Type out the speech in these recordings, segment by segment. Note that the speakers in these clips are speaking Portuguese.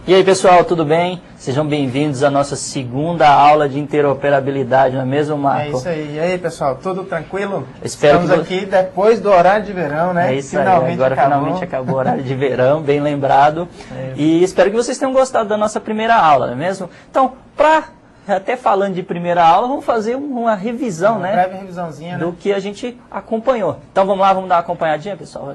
E aí pessoal, tudo bem? Sejam bem-vindos à nossa segunda aula de interoperabilidade, não é mesmo, Marco? É isso aí. E aí pessoal, tudo tranquilo? Estamos aqui depois do horário de verão, né? É isso aí, agora finalmente acabou o horário de verão, bem lembrado. E espero que vocês tenham gostado da nossa primeira aula, não é mesmo? Então, até falando de primeira aula, vamos fazer uma revisão, uma breve revisãozinha, do que a gente acompanhou. Então vamos lá, vamos dar uma acompanhadinha, pessoal?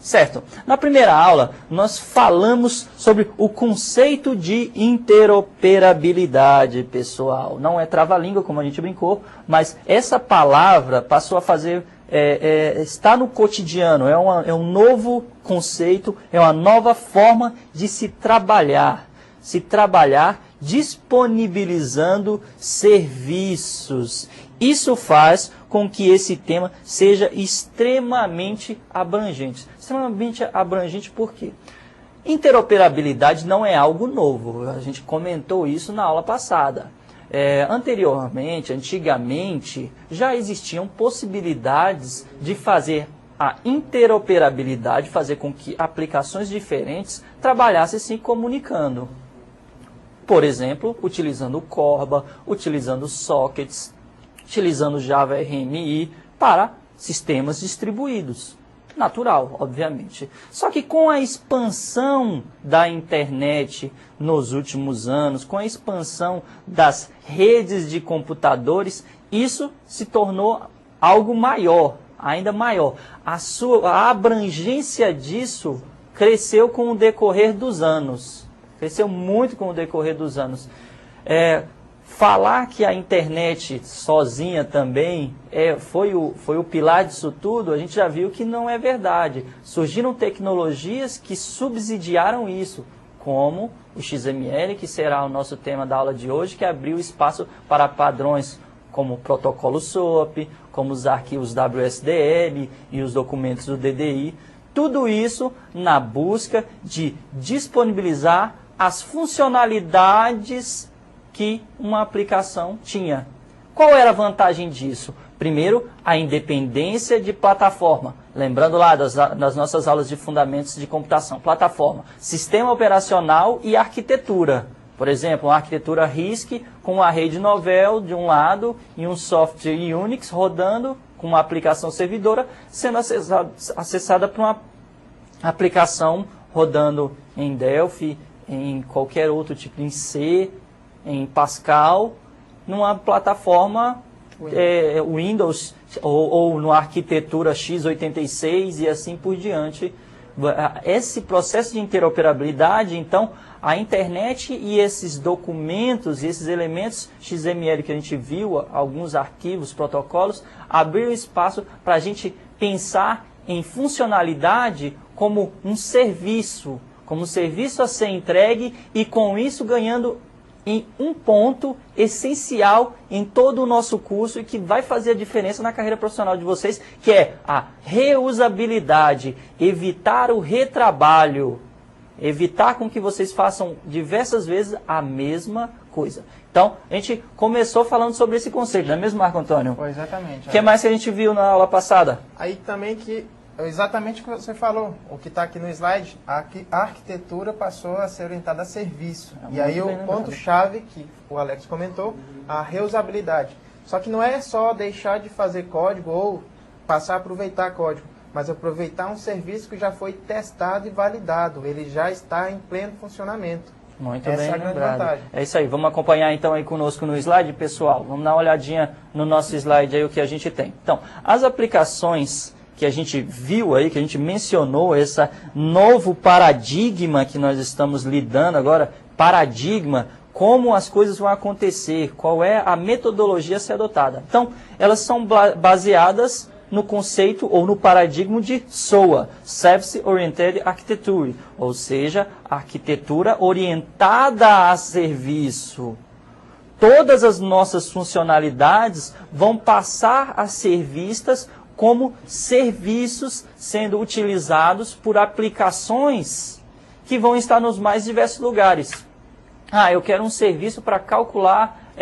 Certo. Na primeira aula, nós falamos sobre o conceito de interoperabilidade, pessoal. Não é trava-língua, como a gente brincou, mas essa palavra passou a fazer, está no cotidiano, é um novo conceito, é uma nova forma de se trabalhar disponibilizando serviços. Isso faz com que esse tema seja extremamente abrangente. Extremamente abrangente por quê? Interoperabilidade não é algo novo. A gente comentou isso na aula passada. Antigamente, já existiam possibilidades de fazer a interoperabilidade, fazer com que aplicações diferentes trabalhassem se comunicando. Por exemplo, utilizando Corba, utilizando sockets, utilizando Java RMI para sistemas distribuídos. Natural, obviamente. Só que com a expansão da internet nos últimos anos, com a expansão das redes de computadores, isso se tornou algo maior, ainda maior. A abrangência disso cresceu com o decorrer dos anos. Cresceu muito com o decorrer dos anos. Falar que a internet sozinha também foi o pilar disso tudo, a gente já viu que não é verdade. Surgiram tecnologias que subsidiaram isso, como o XML, que será o nosso tema da aula de hoje, que abriu espaço para padrões como o protocolo SOAP, como os arquivos WSDL e os documentos do DDI. Tudo isso na busca de disponibilizar as funcionalidades que uma aplicação tinha. Qual era a vantagem disso? Primeiro, a independência de plataforma. Lembrando lá das nossas aulas de fundamentos de computação. Plataforma, sistema operacional e arquitetura. Por exemplo, uma arquitetura RISC com uma rede Novell de um lado e um software Unix rodando com uma aplicação servidora sendo acessada por uma aplicação rodando em Delphi, em qualquer outro tipo, em C, em Pascal, numa plataforma Windows ou numa arquitetura x86 e assim por diante. Esse processo de interoperabilidade, então, a internet e esses documentos, e esses elementos XML que a gente viu, alguns arquivos, protocolos, abriram espaço para a gente pensar em funcionalidade como um serviço a ser entregue e com isso ganhando em um ponto essencial em todo o nosso curso e que vai fazer a diferença na carreira profissional de vocês, que é a reusabilidade, evitar o retrabalho, evitar com que vocês façam diversas vezes a mesma coisa. Então, a gente começou falando sobre esse conceito, não é mesmo, Marco Antônio? Foi exatamente. O que mais que a gente viu na aula passada? Aí também que exatamente o que você falou, o que está aqui no slide, a arquitetura passou a ser orientada a serviço. E aí o ponto-chave que o Alex comentou, a reusabilidade. Só que não é só deixar de fazer código ou passar a aproveitar código, mas aproveitar um serviço que já foi testado e validado, ele já está em pleno funcionamento. Muito bem lembrado. É isso aí, vamos acompanhar então aí conosco no slide, pessoal. Vamos dar uma olhadinha no nosso slide aí o que a gente tem. Então, as aplicações que a gente viu aí, que a gente mencionou, esse novo paradigma que nós estamos lidando agora, paradigma, como as coisas vão acontecer, qual é a metodologia a ser adotada. Então, elas são baseadas no conceito ou no paradigma de SOA, Service Oriented Architecture, ou seja, arquitetura orientada a serviço. Todas as nossas funcionalidades vão passar a ser vistas como serviços sendo utilizados por aplicações que vão estar nos mais diversos lugares. Eu quero um serviço para calcular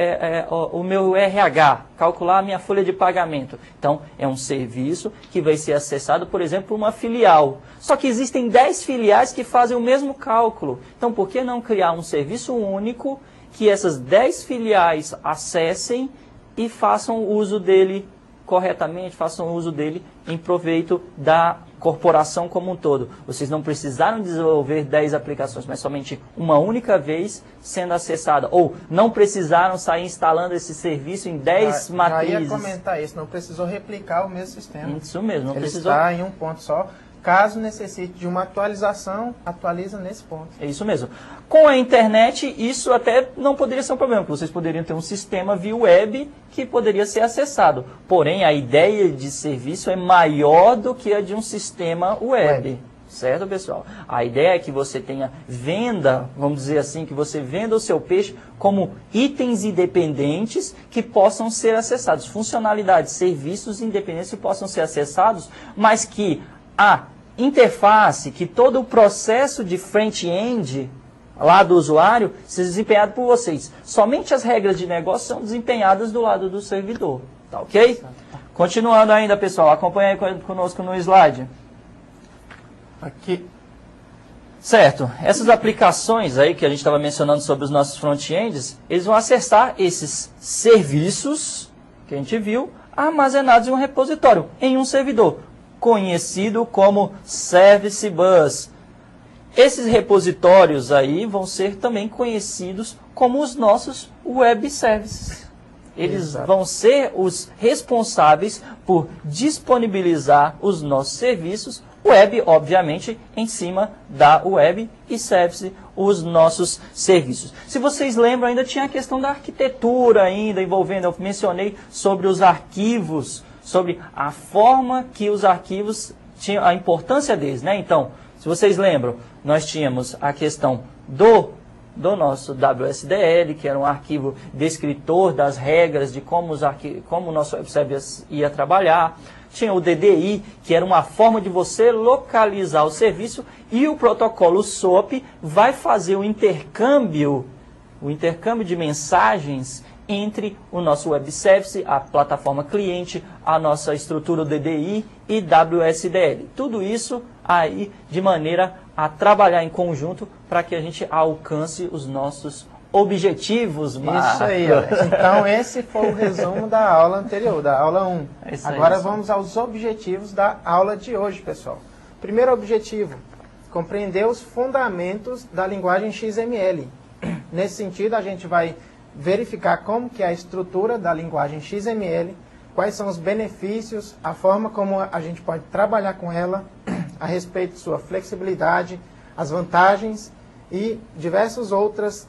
o meu RH, calcular a minha folha de pagamento. Então, é um serviço que vai ser acessado, por exemplo, por uma filial. Só que existem 10 filiais que fazem o mesmo cálculo. Então, por que não criar um serviço único que essas 10 filiais acessem e façam uso dele corretamente, façam uso dele em proveito da corporação como um todo. Vocês não precisaram desenvolver 10 aplicações, mas somente uma única vez sendo acessada. Ou não precisaram sair instalando esse serviço em 10 matrizes. Já ia comentar isso, não precisou replicar o mesmo sistema. Isso mesmo, não Ele precisou. está em um ponto só. Caso necessite de uma atualização, atualiza nesse ponto. É isso mesmo. Com a internet, isso até não poderia ser um problema, porque vocês poderiam ter um sistema via web que poderia ser acessado. Porém, a ideia de serviço é maior do que a de um sistema web. Certo, pessoal? A ideia é que você tenha venda, vamos dizer assim, que você venda o seu peixe como itens independentes que possam ser acessados. Funcionalidades, serviços independentes que possam ser acessados, mas que a interface, que todo o processo de front-end lá do usuário seja desempenhado por vocês. Somente as regras de negócio são desempenhadas do lado do servidor. Tá ok? Continuando ainda, pessoal, acompanha aí conosco no slide. Aqui. Certo, essas aplicações aí que a gente estava mencionando sobre os nossos front-ends, eles vão acessar esses serviços que a gente viu, armazenados em um repositório, em um servidor, conhecido como Service Bus. Esses repositórios aí vão ser também conhecidos como os nossos Web Services. Eles vão ser os responsáveis por disponibilizar os nossos serviços web, obviamente, em cima da web e service os nossos serviços. Se vocês lembram, ainda tinha a questão da arquitetura ainda envolvendo, eu mencionei sobre os arquivos, sobre a forma que os arquivos tinham, a importância deles, né? Então, se vocês lembram, nós tínhamos a questão do nosso WSDL, que era um arquivo descritor das regras de como o nosso web service ia trabalhar. Tinha o DDI, que era uma forma de você localizar o serviço, e o protocolo SOAP vai fazer o intercâmbio de mensagens entre o nosso web service, a plataforma cliente, a nossa estrutura DDI e WSDL. Tudo isso aí de maneira a trabalhar em conjunto para que a gente alcance os nossos objetivos, Marco. Isso aí, Alex. Então esse foi o resumo da aula anterior, da aula 1. Agora vamos aos objetivos da aula de hoje, pessoal. Primeiro objetivo, compreender os fundamentos da linguagem XML. Nesse sentido, a gente vai verificar como que é a estrutura da linguagem XML, quais são os benefícios, a forma como a gente pode trabalhar com ela, a respeito de sua flexibilidade, as vantagens e diversos outros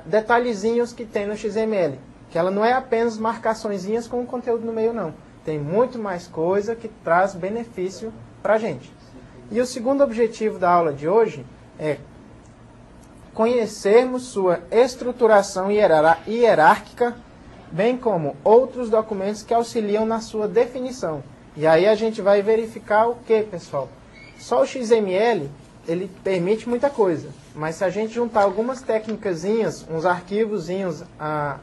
detalhezinhos que tem no XML. Que ela não é apenas marcaçõezinhas com o conteúdo no meio, não. Tem muito mais coisa que traz benefício para a gente. E o segundo objetivo da aula de hoje é conhecermos sua estruturação hierárquica, bem como outros documentos que auxiliam na sua definição. E aí a gente vai verificar o que, pessoal? Só o XML, ele permite muita coisa, mas se a gente juntar algumas técnicazinhas, uns arquivozinhos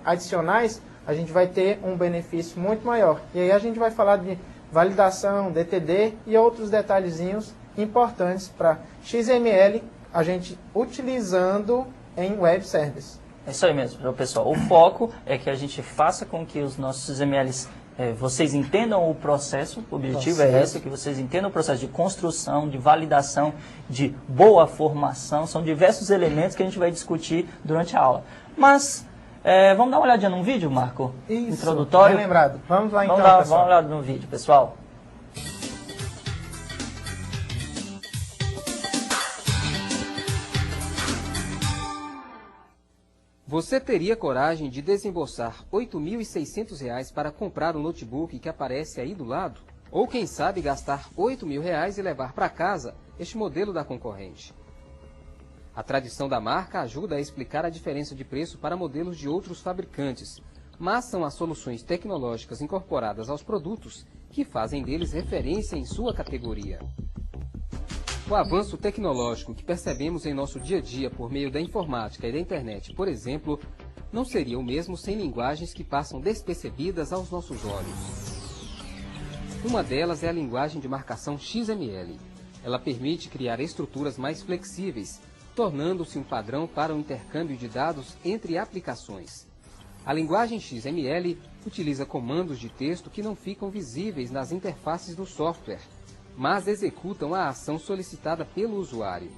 adicionais, a gente vai ter um benefício muito maior. E aí a gente vai falar de validação, DTD e outros detalhezinhos importantes para XML, a gente utilizando em Web Service. É isso aí mesmo, pessoal. O foco é que a gente faça com que os nossos XMLs, vocês entendam o processo, o objetivo é esse, que vocês entendam o processo de construção, de validação, de boa formação. São diversos elementos que a gente vai discutir durante a aula. Mas, vamos dar uma olhadinha num vídeo, Marco? Isso, introdutório. bem lembrado. Vamos lá então, pessoal. pessoal. Vamos lá no vídeo, pessoal. Você teria coragem de desembolsar R$ 8.600 para comprar o notebook que aparece aí do lado? Ou quem sabe gastar R$ 8.000 e levar para casa este modelo da concorrente? A tradição da marca ajuda a explicar a diferença de preço para modelos de outros fabricantes, mas são as soluções tecnológicas incorporadas aos produtos que fazem deles referência em sua categoria. O avanço tecnológico que percebemos em nosso dia a dia por meio da informática e da internet, por exemplo, não seria o mesmo sem linguagens que passam despercebidas aos nossos olhos. Uma delas é a linguagem de marcação XML. Ela permite criar estruturas mais flexíveis, tornando-se um padrão para o intercâmbio de dados entre aplicações. A linguagem XML utiliza comandos de texto que não ficam visíveis nas interfaces do software, mas executam a ação solicitada pelo usuário.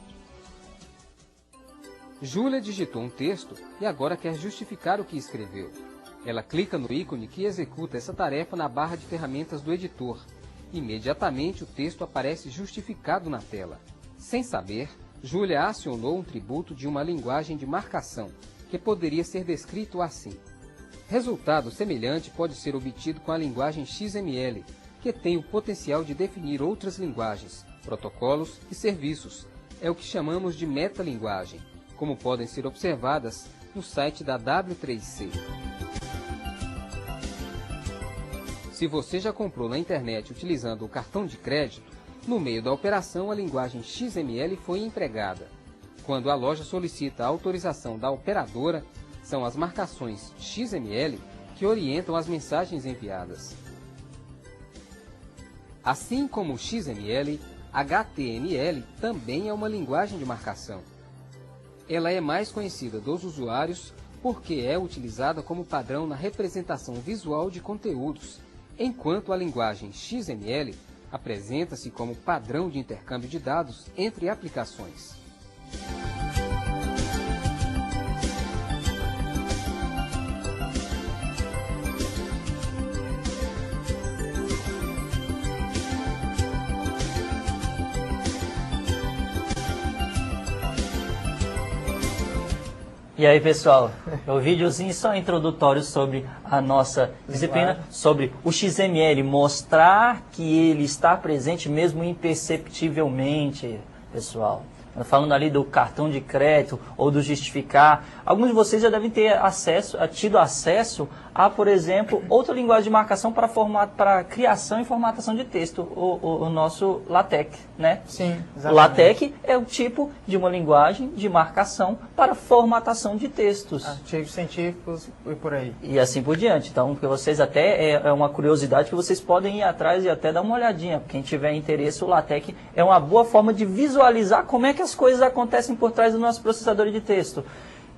Júlia digitou um texto e agora quer justificar o que escreveu. Ela clica no ícone que executa essa tarefa na barra de ferramentas do editor. Imediatamente o texto aparece justificado na tela. Sem saber, Júlia acionou um tributo de uma linguagem de marcação, que poderia ser descrito assim. Resultado semelhante pode ser obtido com a linguagem XML, que tem o potencial de definir outras linguagens, protocolos e serviços. É o que chamamos de metalinguagem, como podem ser observadas no site da W3C. Se você já comprou na internet utilizando o cartão de crédito, no meio da operação a linguagem XML foi empregada. Quando a loja solicita a autorização da operadora, são as marcações XML que orientam as mensagens enviadas. Assim como o XML, HTML também é uma linguagem de marcação. Ela é mais conhecida dos usuários porque é utilizada como padrão na representação visual de conteúdos, enquanto a linguagem XML apresenta-se como padrão de intercâmbio de dados entre aplicações. E aí, pessoal, o videozinho só introdutório sobre a nossa disciplina, sobre o XML, mostrar que ele está presente mesmo imperceptivelmente, pessoal. Falando ali do cartão de crédito ou do justificar, alguns de vocês já devem ter tido acesso a, por exemplo, outra linguagem de marcação para criação e formatação de texto, o nosso LaTeX, né? Sim, exatamente. O LaTeX é o tipo de uma linguagem de marcação para formatação de textos. Artigos científicos e por aí. E assim por diante. Então, porque vocês até, é uma curiosidade que vocês podem ir atrás e até dar uma olhadinha. Quem tiver interesse, o LaTeX é uma boa forma de visualizar como é que as coisas acontecem por trás do nosso processador de texto.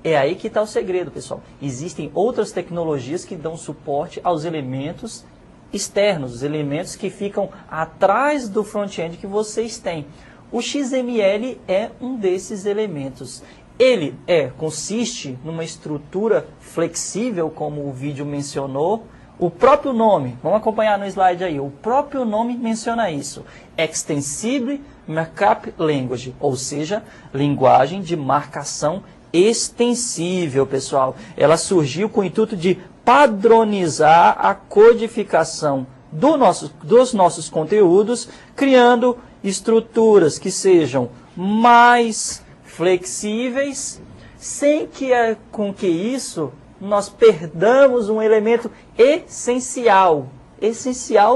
É aí que está o segredo, pessoal. Existem outras tecnologias que dão suporte aos elementos externos, os elementos que ficam atrás do front-end que vocês têm. O XML é um desses elementos. Ele consiste numa estrutura flexível, como o vídeo mencionou. O próprio nome, vamos acompanhar no slide aí, o próprio nome menciona isso. Extensible Markup Language, ou seja, linguagem de marcação extensível, pessoal. Ela surgiu com o intuito de padronizar a codificação dos nossos conteúdos, criando estruturas que sejam mais flexíveis, sem que com que isso nós perdamos um elemento essencial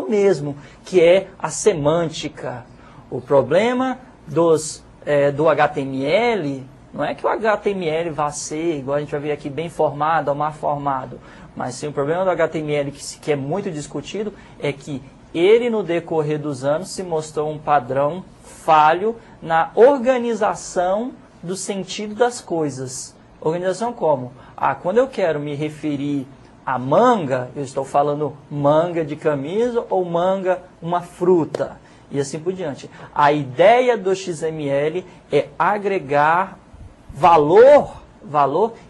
mesmo, que é a semântica. O problema do HTML não é que o HTML vá ser, igual a gente vai ver aqui, bem formado ou mal formado, mas sim o problema do HTML que é muito discutido é que ele, no decorrer dos anos, se mostrou um padrão falho na organização do sentido das coisas. Organização como? Quando eu quero me referir a manga, eu estou falando manga de camisa ou manga, uma fruta, e assim por diante. A ideia do XML é agregar valor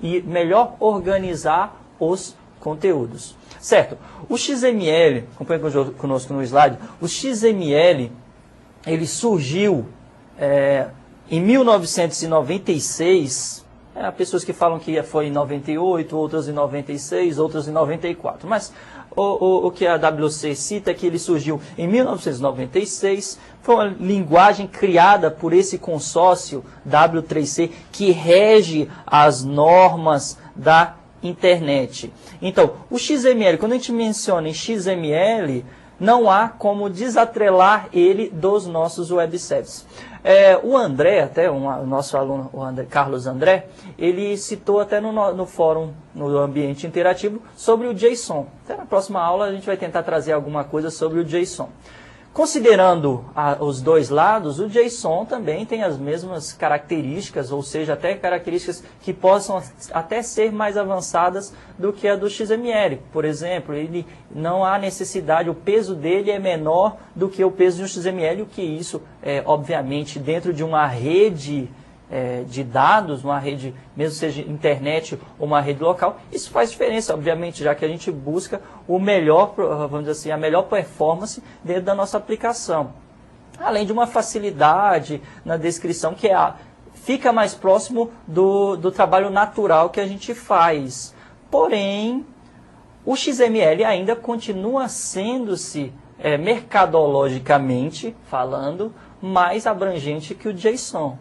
e melhor organizar os conteúdos. Certo? O XML, acompanhe conosco no slide, o XML, ele surgiu em 1996, há pessoas que falam que foi em 98, outras em 96, outras em 94, mas o que a WC cita é que ele surgiu em 1996, foi uma linguagem criada por esse consórcio W3C que rege as normas da internet. Então, o XML, quando a gente menciona em XML, não há como desatrelar ele dos nossos web services. O André, até o nosso aluno, Carlos André, ele citou até no fórum, no ambiente interativo, sobre o JSON. Até na próxima aula a gente vai tentar trazer alguma coisa sobre o JSON. Considerando os dois lados, o JSON também tem as mesmas características, ou seja, até características que possam até ser mais avançadas do que a do XML. Por exemplo, ele não há necessidade, o peso dele é menor do que o peso de um XML, o que isso, obviamente, dentro de uma rede de dados, uma rede, mesmo seja internet ou uma rede local, isso faz diferença, obviamente, já que a gente busca o melhor, vamos dizer assim, a melhor performance dentro da nossa aplicação. Além de uma facilidade na descrição que fica mais próximo do trabalho natural que a gente faz. Porém, o XML ainda continua sendo-se, mercadologicamente falando, mais abrangente que o JSON,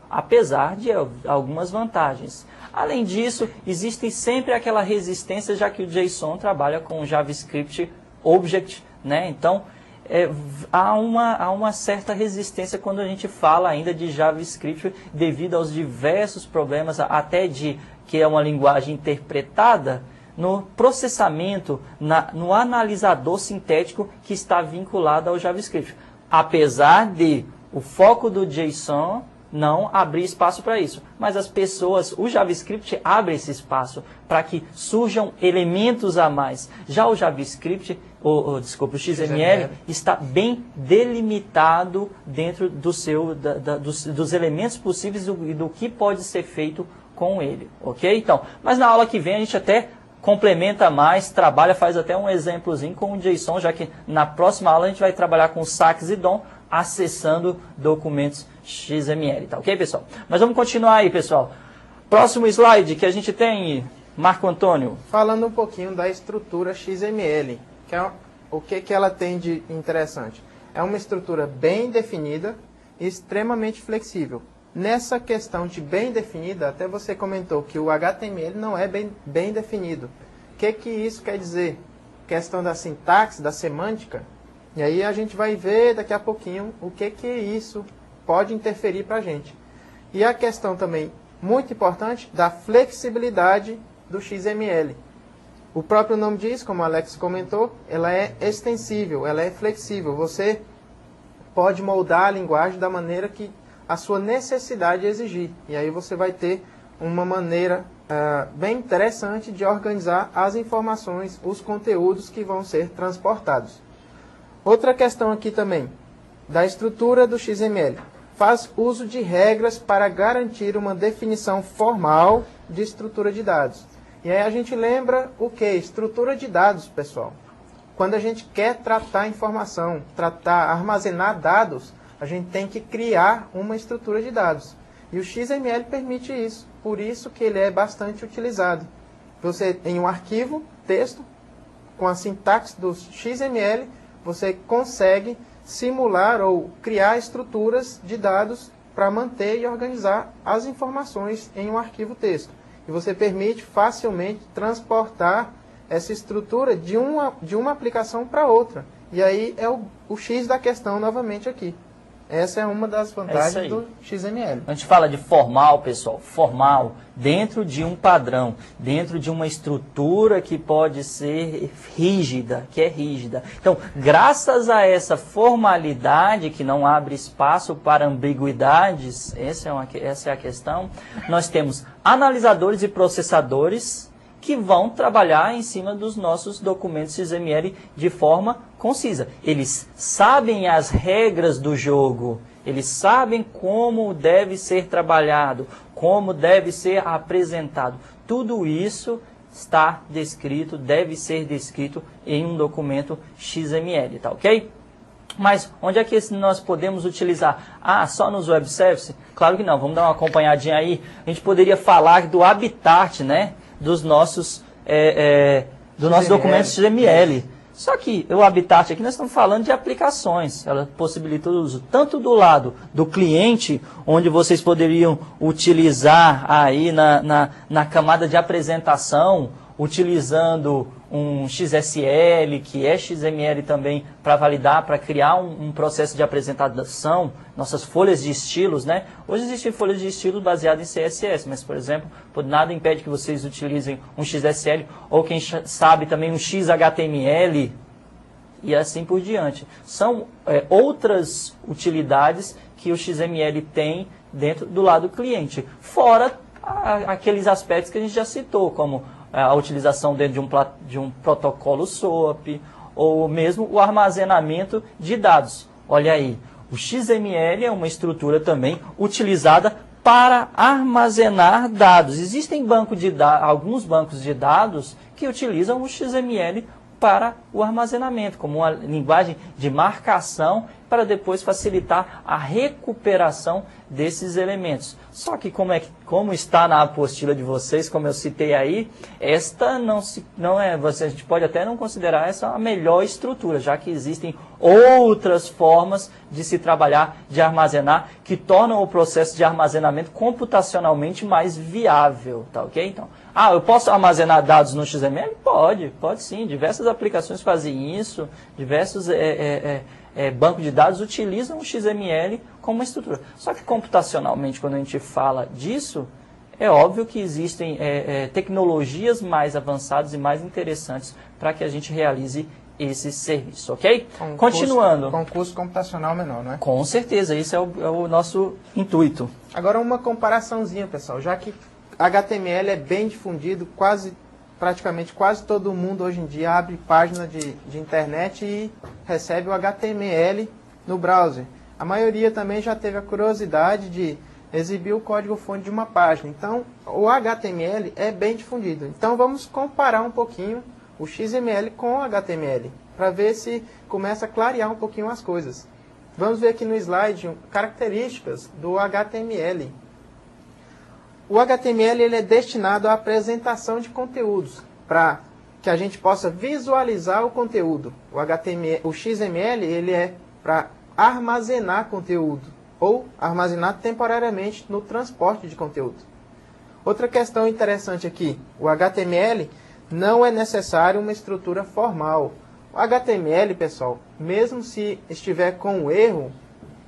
apesar de algumas vantagens. Além disso, existe sempre aquela resistência, já que o JSON trabalha com JavaScript Object, né? Então, há uma certa resistência quando a gente fala ainda de JavaScript, devido aos diversos problemas, até que é uma linguagem interpretada no processamento, no analisador sintético que está vinculado ao JavaScript. Apesar de o foco do JSON não abrir espaço para isso. Mas as pessoas, o JavaScript abre esse espaço para que surjam elementos a mais. Já o JavaScript, o XML, está bem delimitado dentro dos elementos possíveis e do que pode ser feito com ele. Ok? Então, mas na aula que vem a gente até complementa mais, trabalha, faz até um exemplozinho com o JSON, já que na próxima aula a gente vai trabalhar com saques e DOM, acessando documentos XML, tá ok, pessoal? Mas vamos continuar aí, pessoal. Próximo slide que a gente tem, Marco Antônio. Falando um pouquinho da estrutura XML, o que ela tem de interessante? É uma estrutura bem definida e extremamente flexível. Nessa questão de bem definida, até você comentou que o HTML não é bem definido. O que isso quer dizer? Questão da sintaxe, da semântica. E aí a gente vai ver daqui a pouquinho o que isso pode interferir para a gente. E a questão também muito importante da flexibilidade do XML. O próprio nome diz, como o Alex comentou, ela é extensível, ela é flexível. Você pode moldar a linguagem da maneira que a sua necessidade exigir. E aí você vai ter uma maneira bem interessante de organizar as informações, os conteúdos que vão ser transportados. Outra questão aqui também, da estrutura do XML. Faz uso de regras para garantir uma definição formal de estrutura de dados. E aí a gente lembra o que? Estrutura de dados, pessoal. Quando a gente quer tratar informação, armazenar dados, a gente tem que criar uma estrutura de dados. E o XML permite isso, por isso que ele é bastante utilizado. Você, em um arquivo, texto, com a sintaxe do XML, você consegue simular ou criar estruturas de dados para manter e organizar as informações em um arquivo texto. E você permite facilmente transportar essa estrutura de uma aplicação para outra. E aí é o X da questão novamente aqui. Essa é uma das vantagens do XML. A gente fala de formal, pessoal, formal, dentro de um padrão, dentro de uma estrutura que pode ser rígida, que é rígida. Então, graças a essa formalidade, que não abre espaço para ambiguidades, essa é a questão, nós temos analisadores e processadores que vão trabalhar em cima dos nossos documentos XML de forma concisa. Eles sabem as regras do jogo, eles sabem como deve ser trabalhado, como deve ser apresentado. Tudo isso está descrito, deve ser descrito em um documento XML, tá ok? Mas onde é que nós podemos utilizar? Só nos web services? Claro que não, vamos dar uma acompanhadinha aí. A gente poderia falar do habitat, né? Dos nossos documentos XML. Só que o habitat aqui nós estamos falando de aplicações. Ela possibilita o uso tanto do lado do cliente, onde vocês poderiam utilizar aí na camada de apresentação, utilizando um XSL, que é XML também, para validar, para criar um processo de apresentação, nossas folhas de estilos, né? Hoje existem folhas de estilos baseadas em CSS, mas, por exemplo, nada impede que vocês utilizem um XSL, ou quem sabe também um XHTML, e assim por diante. São outras utilidades que o XML tem dentro do lado do cliente, fora aqueles aspectos que a gente já citou, como a utilização dentro de um protocolo SOAP, ou mesmo o armazenamento de dados. Olha aí, o XML é uma estrutura também utilizada para armazenar dados. Existem alguns bancos de dados que utilizam o XML para o armazenamento, como uma linguagem de marcação para depois facilitar a recuperação desses elementos. Só que como está na apostila de vocês, como eu citei aí, esta a gente pode até não considerar essa a melhor estrutura, já que existem outras formas de se trabalhar, de armazenar, que tornam o processo de armazenamento computacionalmente mais viável, tá ok? Então, eu posso armazenar dados no XML? Pode sim. Diversas aplicações fazem isso, diversos bancos de dados utilizam o XML como uma estrutura. Só que computacionalmente, quando a gente fala disso, é óbvio que existem tecnologias mais avançadas e mais interessantes para que a gente realize esse serviço, ok? Continuando. Com custo computacional menor, não é? Com certeza, esse é o nosso intuito. Agora uma comparaçãozinha, pessoal, já que HTML é bem difundido, praticamente quase todo mundo hoje em dia abre página de internet e recebe o HTML no browser. A maioria também já teve a curiosidade de exibir o código-fonte de uma página. Então, o HTML é bem difundido. Então, vamos comparar um pouquinho o XML com o HTML, para ver se começa a clarear um pouquinho as coisas. Vamos ver aqui no slide características do HTML. O HTML ele é destinado à apresentação de conteúdos, para que a gente possa visualizar o conteúdo. O XML ele é para armazenar conteúdo, ou armazenar temporariamente no transporte de conteúdo. Outra questão interessante aqui, o HTML não é necessário uma estrutura formal. O HTML, pessoal, mesmo se estiver com um erro,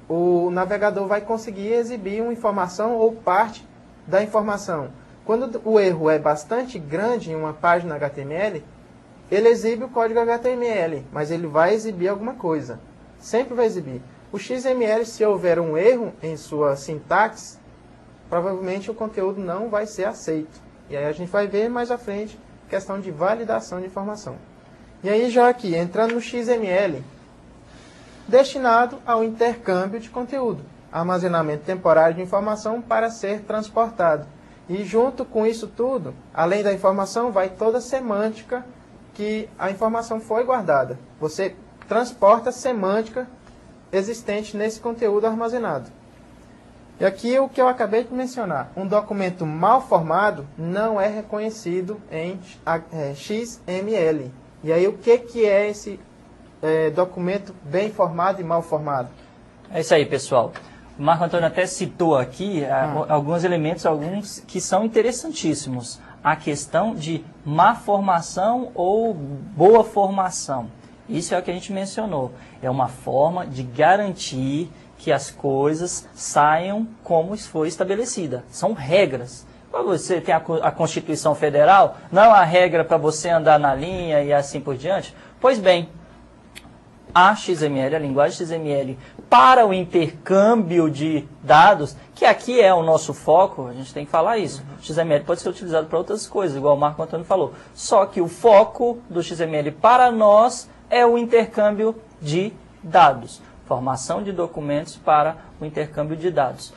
o navegador vai conseguir exibir uma informação ou parte da informação. Quando o erro é bastante grande em uma página HTML, ele exibe o código HTML, mas ele vai exibir alguma coisa. Sempre vai exibir. O XML, se houver um erro em sua sintaxe, provavelmente o conteúdo não vai ser aceito. E aí a gente vai ver mais à frente questão de validação de informação. E aí já aqui, entrando no XML, destinado ao intercâmbio de conteúdo, armazenamento temporário de informação para ser transportado. E junto com isso tudo, além da informação, vai toda a semântica que a informação foi guardada. Você transporta a semântica existente nesse conteúdo armazenado. E aqui o que eu acabei de mencionar, um documento mal formado não é reconhecido em XML. E aí o que é esse documento bem formado e mal formado? É isso aí, pessoal. O Marco Antônio até citou aqui alguns elementos, alguns que são interessantíssimos. A questão de má formação ou boa formação. Isso é o que a gente mencionou. É uma forma de garantir que as coisas saiam como foi estabelecida. São regras. Você tem a Constituição Federal, não é uma regra para você andar na linha e assim por diante? Pois bem, a XML, a linguagem XML, para o intercâmbio de dados, que aqui é o nosso foco, a gente tem que falar isso. O XML pode ser utilizado para outras coisas, igual o Marco Antônio falou. Só que o foco do XML para nós é o intercâmbio de dados. Formação de documentos para o intercâmbio de dados.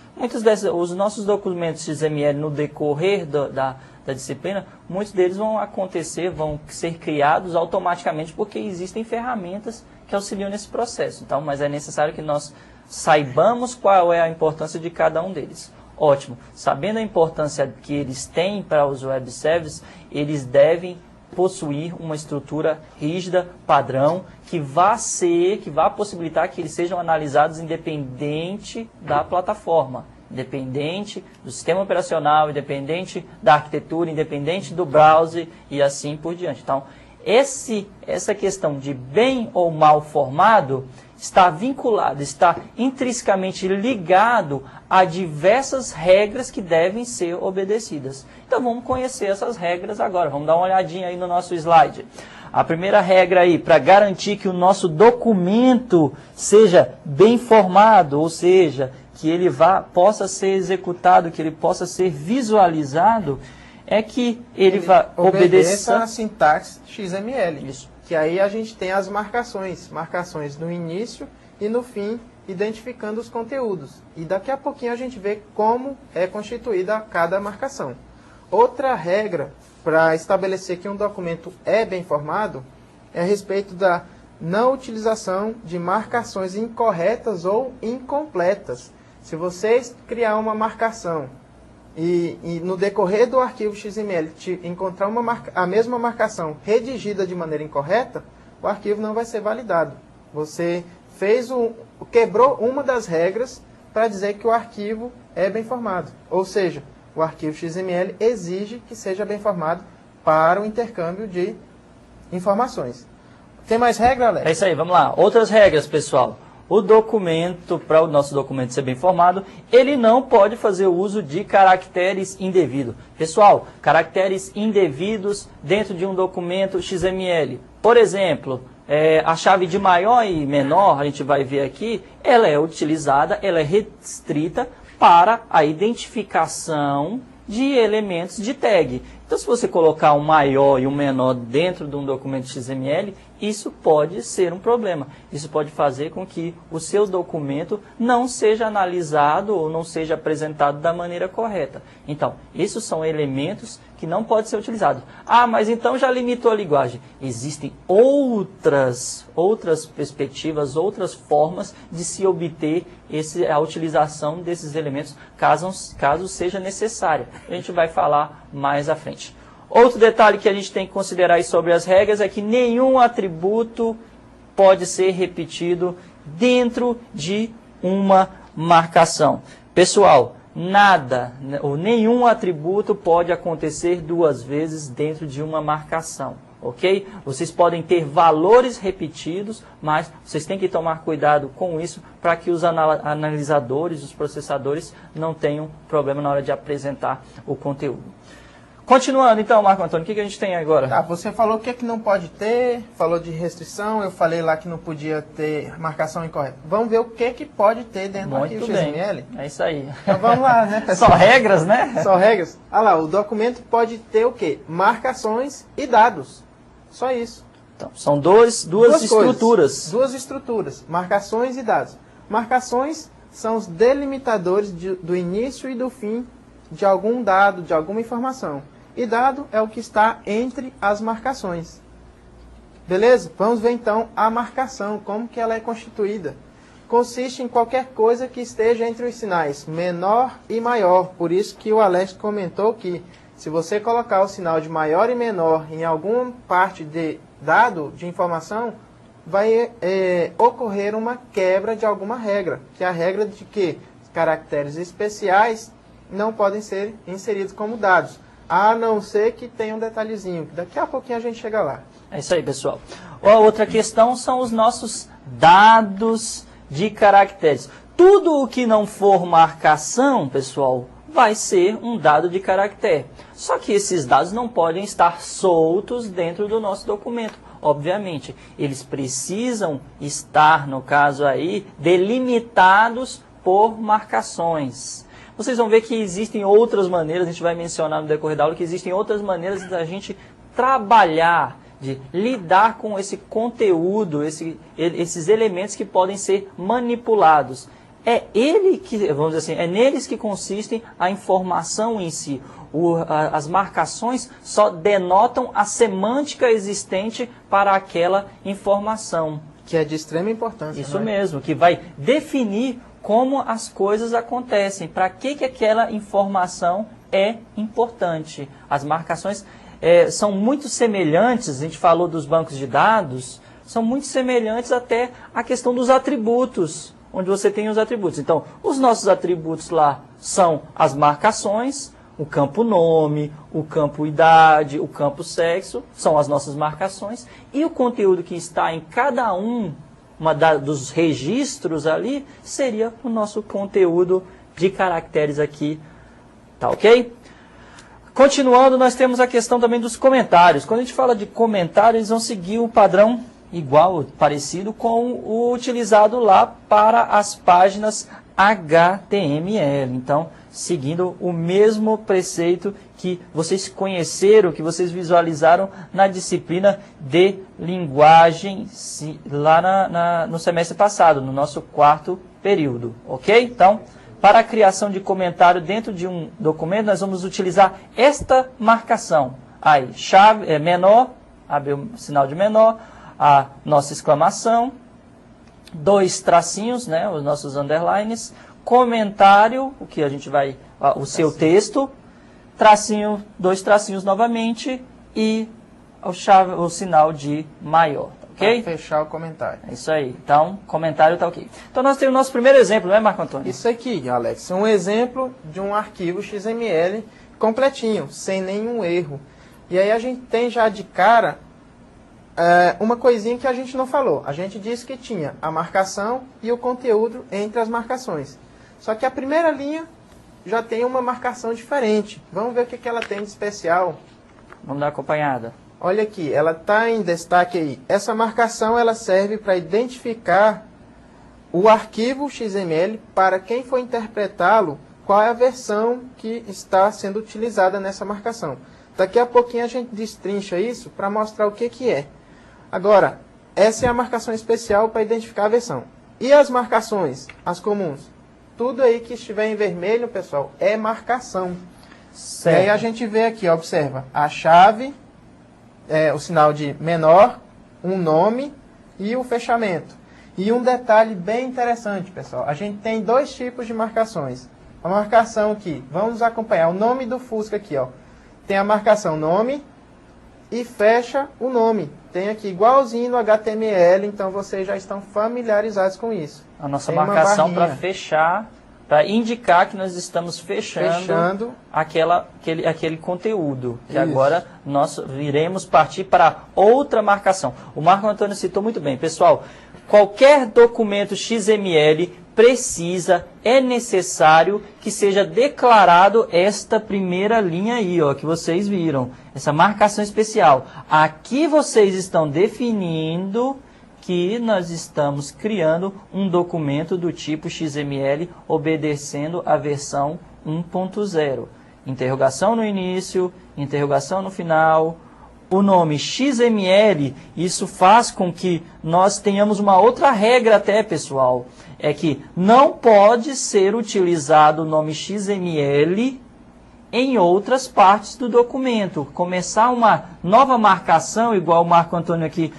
Os nossos documentos XML no decorrer da disciplina, muitos deles vão ser criados automaticamente porque existem ferramentas que auxiliam nesse processo. Então, mas é necessário que nós saibamos qual é a importância de cada um deles. Ótimo. Sabendo a importância que eles têm para os web services, eles devem possuir uma estrutura rígida, padrão, que vá possibilitar que eles sejam analisados independente da plataforma, independente do sistema operacional, independente da arquitetura, independente do browser e assim por diante. Então, essa questão de bem ou mal formado está vinculado, está intrinsecamente ligado a diversas regras que devem ser obedecidas. Então vamos conhecer essas regras agora, vamos dar uma olhadinha aí no nosso slide. A primeira regra aí, para garantir que o nosso documento seja bem formado, ou seja, que ele possa ser executado, que ele possa ser visualizado, é que ele vai obedecer a sintaxe XML. Isso. Que aí a gente tem as marcações no início e no fim, identificando os conteúdos. E daqui a pouquinho a gente vê como é constituída cada marcação. Outra regra para estabelecer que um documento é bem formado é a respeito da não utilização de marcações incorretas ou incompletas. Se você criar uma marcação e no decorrer do arquivo XML encontrar a mesma marcação redigida de maneira incorreta, o arquivo não vai ser validado. Você quebrou uma das regras para dizer que o arquivo é bem formado. Ou seja, o arquivo XML exige que seja bem formado para o intercâmbio de informações. Tem mais regra, Alex? É isso aí, vamos lá. Outras regras, pessoal. O documento, para o nosso documento ser bem formado, ele não pode fazer uso de caracteres indevidos. Pessoal, caracteres indevidos dentro de um documento XML. Por exemplo, a chave de maior e menor, a gente vai ver aqui, ela é utilizada, ela é restrita para a identificação de elementos de tag. Então, se você colocar um maior e um menor dentro de um documento XML, isso pode ser um problema. Isso pode fazer com que o seu documento não seja analisado ou não seja apresentado da maneira correta. Então, esses são elementos que não podem ser utilizados. Ah, mas então já limitou a linguagem. Existem outras perspectivas, outras formas de se obter a utilização desses elementos, caso seja necessária. A gente vai falar mais à frente. Outro detalhe que a gente tem que considerar aí sobre as regras é que nenhum atributo pode ser repetido dentro de uma marcação. Pessoal, nada ou nenhum atributo pode acontecer duas vezes dentro de uma marcação, ok? Vocês podem ter valores repetidos, mas vocês têm que tomar cuidado com isso para que os analisadores, os processadores não tenham problema na hora de apresentar o conteúdo. Continuando então, Marco Antônio, o que a gente tem agora? Tá, você falou o que não pode ter, falou de restrição, eu falei lá que não podia ter marcação incorreta. Vamos ver o que pode ter dentro do arquivo XML? É isso aí. Então vamos lá, né, pessoal? Só regras, né? Só regras. Olha lá, o documento pode ter o quê? Marcações e dados. Só isso. Então, são duas estruturas. Duas estruturas, marcações e dados. Marcações são os delimitadores do início e do fim de algum dado, de alguma informação. E dado é o que está entre as marcações. Beleza? Vamos ver então a marcação, como que ela é constituída. Consiste em qualquer coisa que esteja entre os sinais menor e maior. Por isso que o Alex comentou que se você colocar o sinal de maior e menor em alguma parte de dado, de informação, vai ocorrer uma quebra de alguma regra. Que é a regra de que caracteres especiais não podem ser inseridos como dados. A não ser que tenha um detalhezinho. Daqui a pouquinho a gente chega lá. É isso aí, pessoal. A outra questão são os nossos dados de caracteres. Tudo o que não for marcação, pessoal, vai ser um dado de caractere. Só que esses dados não podem estar soltos dentro do nosso documento. Obviamente, eles precisam estar, no caso aí, delimitados por marcações. Vocês vão ver que existem outras maneiras, a gente vai mencionar no decorrer da aula, que existem outras maneiras da gente trabalhar, de lidar com esse conteúdo, esses elementos que podem ser manipulados. É neles que consistem a informação em si. As marcações só denotam a semântica existente para aquela informação. Que é de extrema importância. Isso mesmo, que vai definir como as coisas acontecem, para que aquela informação é importante. As marcações são muito semelhantes, a gente falou dos bancos de dados, são muito semelhantes até à questão dos atributos, onde você tem os atributos. Então, os nossos atributos lá são as marcações, o campo nome, o campo idade, o campo sexo, são as nossas marcações, e o conteúdo que está em cada dos registros ali seria o nosso conteúdo de caracteres aqui, tá ok? Continuando, nós temos a questão também dos comentários. Quando a gente fala de comentários, eles vão seguir o padrão igual, parecido com o utilizado lá para as páginas HTML. Então, seguindo o mesmo preceito que vocês conheceram, que vocês visualizaram na disciplina de linguagem lá no semestre passado, no nosso 4º período, ok? Então, para a criação de comentário dentro de um documento, nós vamos utilizar esta marcação. Aí, chave menor, abre o sinal de menor, a nossa exclamação, 2 tracinhos, né, os nossos underlines, comentário, o que a gente vai, o seu texto, tracinho, 2 tracinhos novamente e o sinal de maior, tá ok? Para fechar o comentário. É isso aí, então, comentário tá ok. Então nós temos o nosso primeiro exemplo, não é, Marco Antônio? Isso aqui, Alex, é um exemplo de um arquivo XML completinho, sem nenhum erro. E aí a gente tem já de cara uma coisinha que a gente não falou. A gente disse que tinha a marcação e o conteúdo entre as marcações. Só que a primeira linha já tem uma marcação diferente. Vamos ver o que ela tem de especial. Vamos dar uma acompanhada. Olha aqui, ela está em destaque aí. Essa marcação ela serve para identificar o arquivo XML para quem for interpretá-lo, qual é a versão que está sendo utilizada nessa marcação. Daqui a pouquinho a gente destrincha isso para mostrar o que é. Agora, essa é a marcação especial para identificar a versão. E as marcações, as comuns? Tudo aí que estiver em vermelho, pessoal, é marcação. Certo. E aí a gente vê aqui, observa, a chave, o sinal de menor, um nome e o fechamento. E um detalhe bem interessante, pessoal, a gente tem 2 tipos de marcações. A marcação aqui, vamos acompanhar o nome do Fusca aqui, ó. Tem a marcação nome e fecha o nome. Tem aqui igualzinho no HTML, então vocês já estão familiarizados com isso. A nossa marcação para fechar, para indicar que nós estamos fechando aquele conteúdo. Que agora nós iremos partir para outra marcação. O Marco Antônio citou muito bem. Pessoal, qualquer documento XML é necessário que seja declarado esta primeira linha aí, ó, que vocês viram. Essa marcação especial. Aqui vocês estão definindo que nós estamos criando um documento do tipo XML obedecendo a versão 1.0. Interrogação no início, interrogação no final. O nome XML, isso faz com que nós tenhamos uma outra regra até, pessoal. É que não pode ser utilizado o nome XML em outras partes do documento. Começar uma nova marcação, igual o Marco Antônio aqui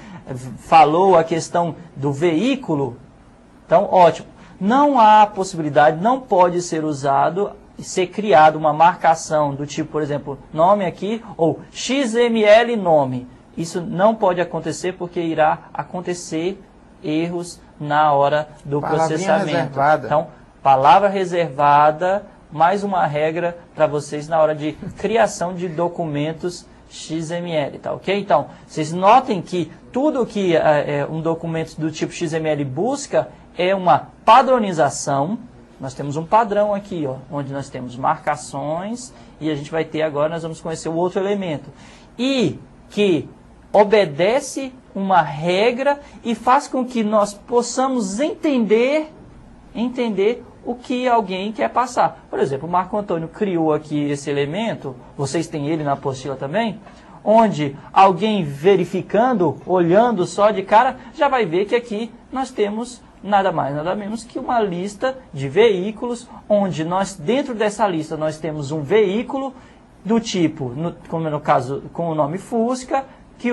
falou, a questão do veículo. Então, ótimo. Não há possibilidade, não pode ser usado, ser criado uma marcação do tipo, por exemplo, nome aqui, ou XML nome. Isso não pode acontecer porque irá acontecer erros na hora do processamento. Reservada. Então, palavra reservada, mais uma regra para vocês na hora de criação de documentos XML, tá ok? Então, vocês notem que tudo que um documento do tipo XML busca é uma padronização. Nós temos um padrão aqui, ó, onde nós temos marcações e a gente vai ter agora, nós vamos conhecer o outro elemento. E que obedece uma regra e faz com que nós possamos entender o que alguém quer passar. Por exemplo, o Marco Antônio criou aqui esse elemento, vocês têm ele na apostila também, onde alguém verificando, olhando só de cara, já vai ver que aqui nós temos nada mais, nada menos que uma lista de veículos, onde nós, dentro dessa lista, nós temos um veículo do tipo, como no caso, com o nome Fusca, que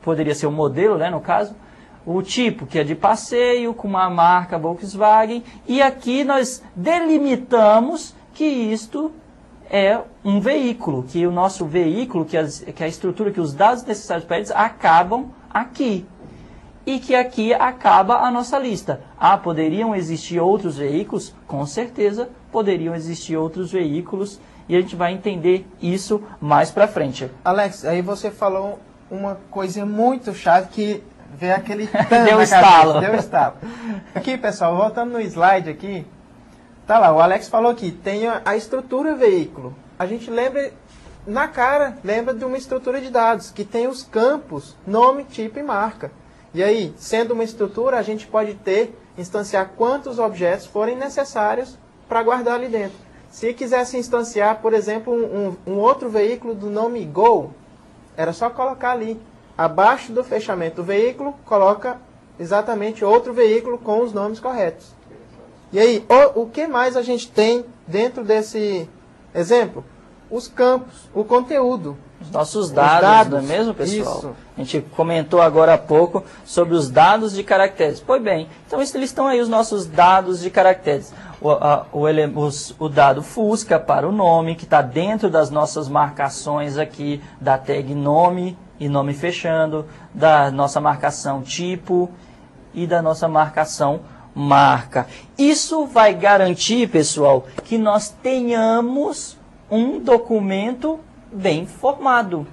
poderia ser o modelo, né, no caso, o tipo que é de passeio, com uma marca Volkswagen, e aqui nós delimitamos que isto é um veículo, que o nosso veículo, que a estrutura, que os dados necessários para eles acabam aqui. E que aqui acaba a nossa lista. Ah, poderiam existir outros veículos? Com certeza poderiam existir outros veículos e a gente vai entender isso mais para frente. Alex, aí você falou uma coisa muito chave que veio aquele Deu estalo. Deu estalo. Aqui, pessoal, voltando no slide aqui, tá lá, o Alex falou aqui, tem a estrutura veículo. A gente lembra de uma estrutura de dados, que tem os campos, nome, tipo e marca. E aí, sendo uma estrutura, a gente pode instanciar quantos objetos forem necessários para guardar ali dentro. Se quisesse instanciar, por exemplo, um outro veículo do nome Go, era só colocar ali. Abaixo do fechamento do veículo, coloca exatamente outro veículo com os nomes corretos. E aí, o que mais a gente tem dentro desse exemplo? Os campos, o conteúdo. Os nossos dados, não é mesmo, pessoal? Isso. A gente comentou agora há pouco sobre os dados de caracteres. Pois bem, então eles estão aí os nossos dados de caracteres. O dado Fusca para o nome, que está dentro das nossas marcações aqui, da tag nome e nome fechando, da nossa marcação tipo e da nossa marcação marca. Isso vai garantir, pessoal, que nós tenhamos um documento bem formado.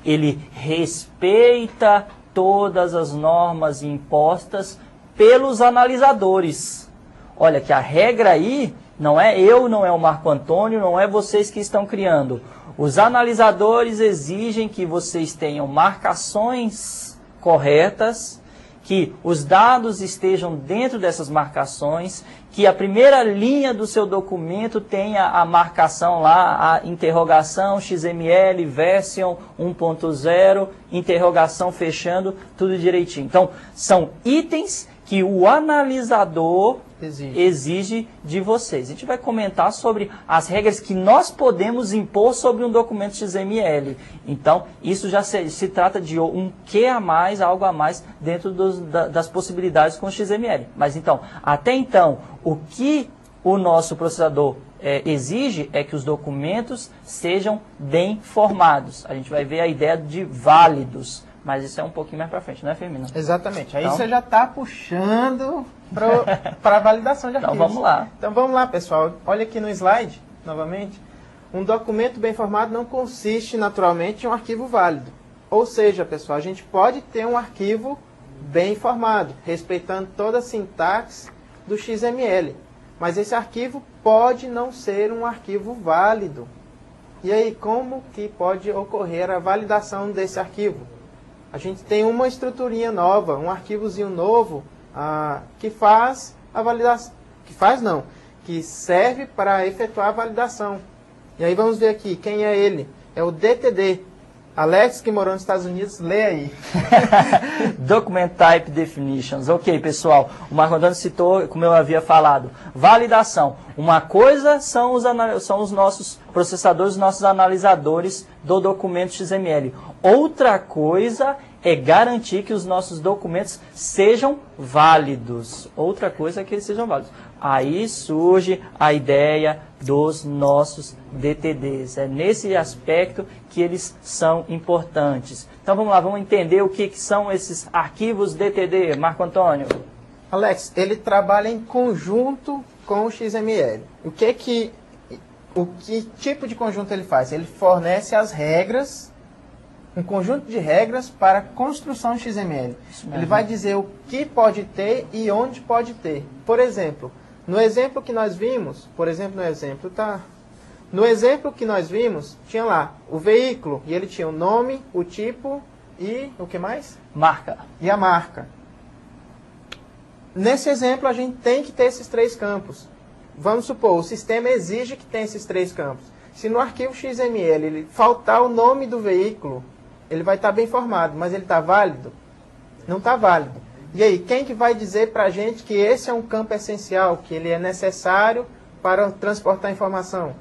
Ele respeita todas as normas impostas pelos analisadores. Olha que a regra aí não é eu, não é o Marco Antônio, não é vocês que estão criando. Os analisadores exigem que vocês tenham marcações corretas, que os dados estejam dentro dessas marcações, que a primeira linha do seu documento tenha a marcação lá, a interrogação, XML, version 1.0, interrogação fechando, tudo direitinho. Então, são itens que o analisador exige de vocês. A gente vai comentar sobre as regras que nós podemos impor sobre um documento XML. Então, isso já se trata de um que a mais, algo a mais dentro das possibilidades com o XML. Mas então, até então, o que o nosso processador exige é que os documentos sejam bem formados. A gente vai ver a ideia de válidos. Mas isso é um pouquinho mais para frente, não é, Firmino? Exatamente. Aí então, você já está puxando para a validação de arquivos. Então vamos lá. Então vamos lá, pessoal. Olha aqui no slide, novamente. Um documento bem formado não consiste, naturalmente, em um arquivo válido. Ou seja, pessoal, a gente pode ter um arquivo bem formado, respeitando toda a sintaxe do XML. Mas esse arquivo pode não ser um arquivo válido. E aí, como que pode ocorrer a validação desse arquivo? A gente tem uma estruturinha nova, um arquivozinho novo, que faz a validação. Que serve para efetuar a validação. E aí vamos ver aqui, quem é ele? É o DTD. Alex, que morou nos Estados Unidos, lê aí. Document Type Definitions. Ok, pessoal. O Marco Antônio citou, como eu havia falado, validação. Uma coisa são os nossos processadores, os nossos analisadores do documento XML. Outra coisa é garantir que os nossos documentos sejam válidos. Outra coisa é que eles sejam válidos. Aí surge a ideia dos nossos DTDs. É nesse aspecto que eles são importantes. Então vamos lá, vamos entender o que são esses arquivos DTD, Marco Antônio. Alex, ele trabalha em conjunto com o XML. O que tipo de conjunto ele faz? Ele fornece as regras, um conjunto de regras para a construção XML. Ele vai dizer o que pode ter e onde pode ter. Por exemplo, no exemplo que nós vimos, no exemplo que nós vimos, tinha lá o veículo, e ele tinha o nome, o tipo e o que mais? Marca. E a marca. Nesse exemplo, a gente tem que ter esses três campos. Vamos supor, o sistema exige que tenha esses três campos. Se no arquivo XML ele faltar o nome do veículo, ele vai estar bem formado, mas ele está válido? Não está válido. E aí, quem que vai dizer para a gente que esse é um campo essencial, que ele é necessário para transportar informação?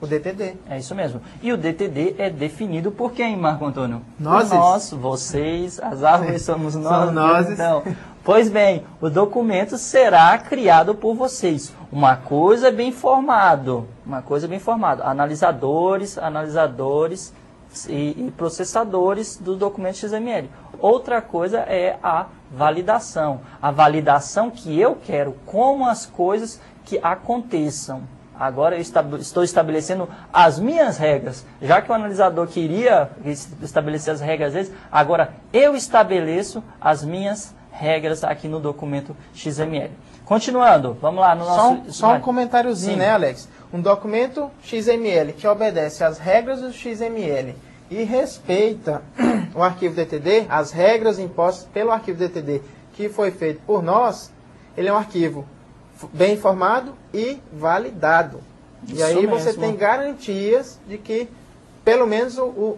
O DTD. É isso mesmo. E o DTD é definido por quem, Marco Antônio? Nós, vocês, as árvores somos nós. Somos nós. Então, pois bem, o documento será criado por vocês. Uma coisa bem formado. Analisadores e processadores do documento XML. Outra coisa é a validação. A validação que eu quero como as coisas que aconteçam. Agora eu estou estabelecendo as minhas regras. Já que o analisador queria estabelecer as regras deles, agora eu estabeleço as minhas regras aqui no documento XML. Continuando, vamos lá no nosso... Só um comentáriozinho, Sim. né, Alex? Um documento XML que obedece às regras do XML e respeita o arquivo DTD, as regras impostas pelo arquivo DTD que foi feito por nós, ele é um arquivo bem informado e validado. Isso e aí mesmo. você tem garantias de que, pelo menos,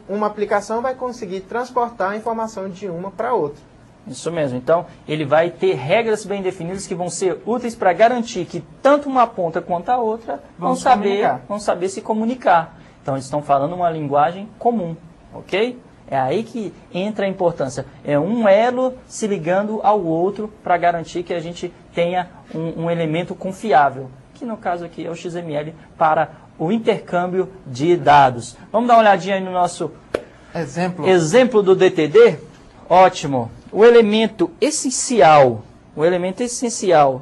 uma aplicação vai conseguir transportar a informação de uma para outra. Isso mesmo. Então, ele vai ter regras bem definidas que vão ser úteis para garantir que tanto uma ponta quanto a outra vão saber se comunicar. Então, eles estão falando uma linguagem comum, ok? É aí que entra a importância. É um elo se ligando ao outro para garantir que a gente tenha um elemento confiável, que no caso aqui é o XML para o intercâmbio de dados. Vamos dar uma olhadinha aí no nosso exemplo do DTD? Ótimo. O elemento essencial,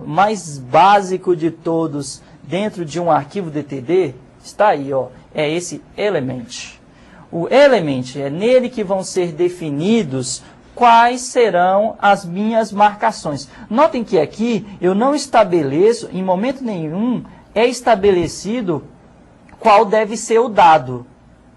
mais básico de todos dentro de um arquivo DTD, está aí, ó, é esse element. O element é nele que vão ser definidos quais serão as minhas marcações. Notem que aqui eu não estabeleço, em momento nenhum, é estabelecido qual deve ser o dado.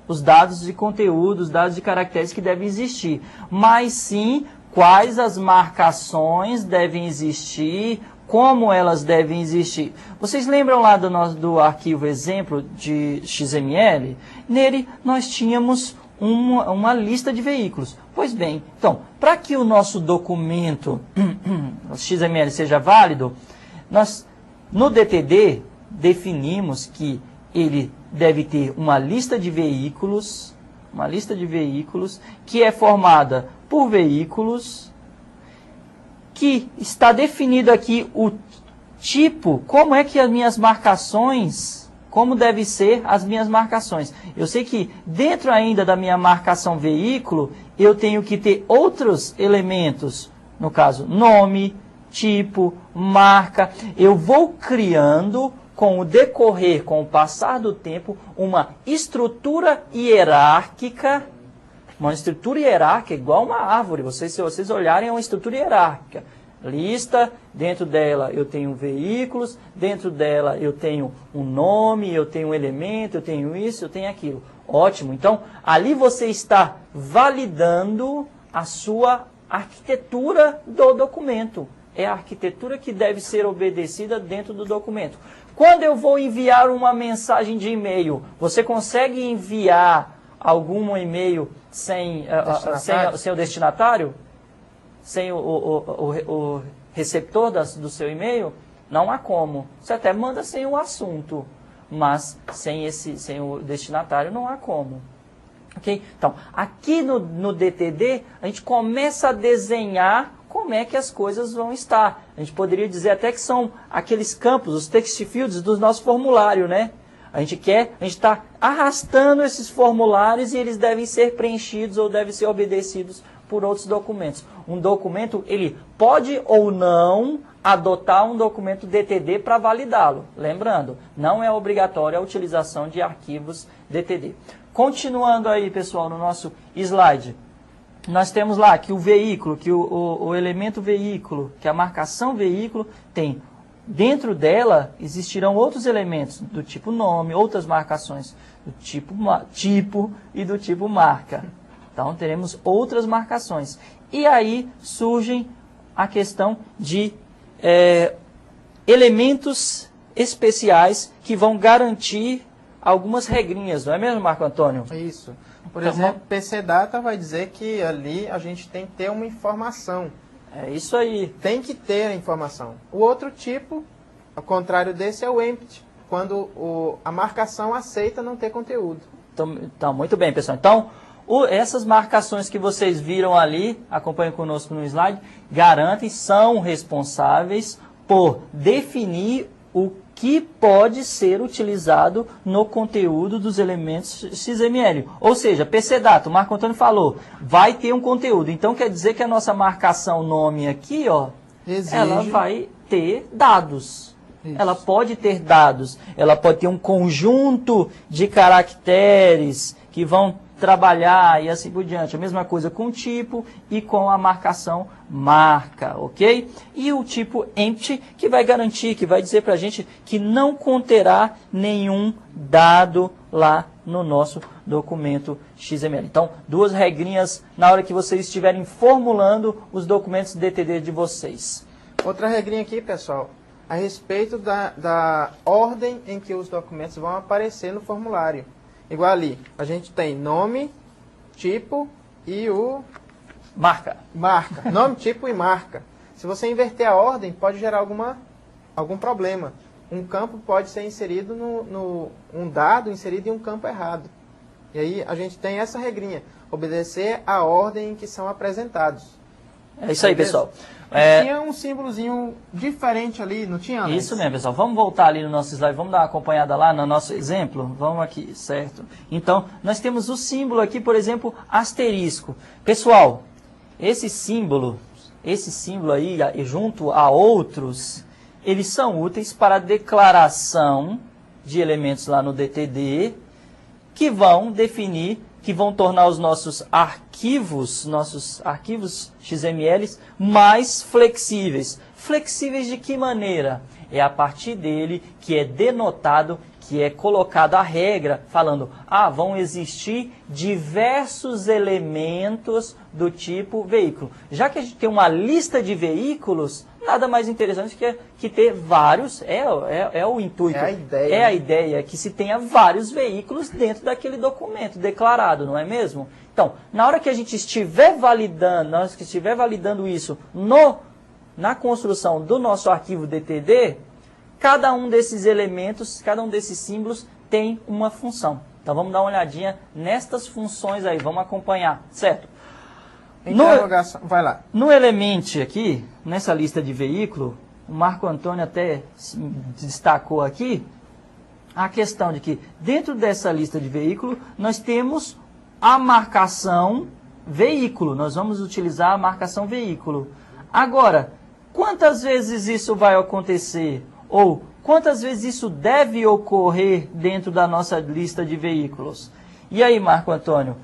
Os dados de conteúdo, os dados de caracteres que devem existir. Mas sim, quais as marcações devem existir, como elas devem existir. Vocês lembram lá do arquivo exemplo de XML? Nele nós tínhamos uma lista de veículos. Pois bem, então, para que o nosso documento XML seja válido, nós no DTD definimos que ele deve ter uma lista de veículos que é formada por veículos, que está definido aqui o tipo, como é que as minhas marcações, como deve ser as minhas marcações. Eu sei que dentro ainda da minha marcação veículo, eu tenho que ter outros elementos, no caso, nome, tipo, marca. Eu vou criando, com o decorrer, com o passar do tempo, uma estrutura hierárquica. Uma estrutura hierárquica igual uma árvore. Se vocês olharem, é uma estrutura hierárquica. Lista, dentro dela eu tenho veículos, dentro dela eu tenho um nome, eu tenho um elemento, eu tenho isso, eu tenho aquilo. Ótimo. Então, ali você está validando a sua arquitetura do documento. É a arquitetura que deve ser obedecida dentro do documento. Quando eu vou enviar uma mensagem de e-mail, você consegue enviar algum e-mail sem o destinatário? Sem o receptor do seu e-mail? Não há como. Você até manda sem o assunto, mas sem o destinatário não há como. Okay? Então, aqui no DTD, a gente começa a desenhar como é que as coisas vão estar. A gente poderia dizer até que são aqueles campos, os text fields do nosso formulário, né? A gente está arrastando esses formulários e eles devem ser preenchidos ou devem ser obedecidos por outros documentos. Um documento, ele pode ou não adotar um documento DTD para validá-lo. Lembrando, não é obrigatória a utilização de arquivos DTD. Continuando aí, pessoal, no nosso slide. Nós temos lá que o veículo, que o elemento veículo, que a marcação veículo tem. Dentro dela existirão outros elementos do tipo nome, outras marcações do tipo e do tipo marca. Então teremos outras marcações. E aí surgem a questão de elementos especiais que vão garantir algumas regrinhas, não é mesmo, Marco Antônio? Isso. Por exemplo, PC Data vai dizer que ali a gente tem que ter uma informação. É isso aí. Tem que ter a informação. O outro tipo, ao contrário desse, é o empty, quando a marcação aceita não ter conteúdo. Então muito bem, pessoal. Então, essas marcações que vocês viram ali, acompanhem conosco no slide, são responsáveis por definir o que pode ser utilizado no conteúdo dos elementos XML. Ou seja, PC Data, o Marco Antônio falou, vai ter um conteúdo. Então quer dizer que a nossa marcação nome aqui, ó, ela vai ter dados. Isso. Ela pode ter dados, ela pode ter um conjunto de caracteres que vão trabalhar e assim por diante. A mesma coisa com o tipo e com a marcação marca, ok? E o tipo empty, que vai garantir, que vai dizer para a gente que não conterá nenhum dado lá no nosso documento XML. Então, duas regrinhas na hora que vocês estiverem formulando os documentos DTD de vocês. Outra regrinha aqui, pessoal, a respeito da ordem em que os documentos vão aparecer no formulário. Igual ali, a gente tem nome, tipo e o... Marca. Marca. Nome, tipo e marca. Se você inverter a ordem, pode gerar algum problema. Um campo pode ser inserido um dado inserido em um campo errado. E aí a gente tem essa regrinha, obedecer a ordem em que são apresentados. É isso aí, pessoal. Tinha um símbolozinho diferente ali, não tinha, Alex? Isso mesmo, pessoal. Vamos voltar ali no nosso slide, vamos dar uma acompanhada lá no nosso exemplo? Vamos aqui, certo? Então, nós temos o símbolo aqui, por exemplo, asterisco. Pessoal, esse símbolo aí, junto a outros, eles são úteis para a declaração de elementos lá no DTD, que vão definir, que vão tornar os nossos arquivos XML mais flexíveis. Flexíveis de que maneira? É a partir dele que é denotado, que é colocada a regra, falando, vão existir diversos elementos do tipo veículo. Já que a gente tem uma lista de veículos, nada mais interessante que ter vários, é o intuito. É a ideia que se tenha vários veículos dentro daquele documento declarado, não é mesmo? Então, na hora que a gente estiver validando isso na construção do nosso arquivo DTD, cada um desses elementos, cada um desses símbolos tem uma função. Então vamos dar uma olhadinha nestas funções aí, vamos acompanhar, certo? Interrogação, vai lá. No Element aqui, nessa lista de veículo, o Marco Antônio até destacou aqui a questão de que dentro dessa lista de veículo nós temos a marcação veículo. Nós vamos utilizar a marcação veículo. Agora, quantas vezes isso vai acontecer? Ou quantas vezes isso deve ocorrer dentro da nossa lista de veículos? E aí, Marco Antônio,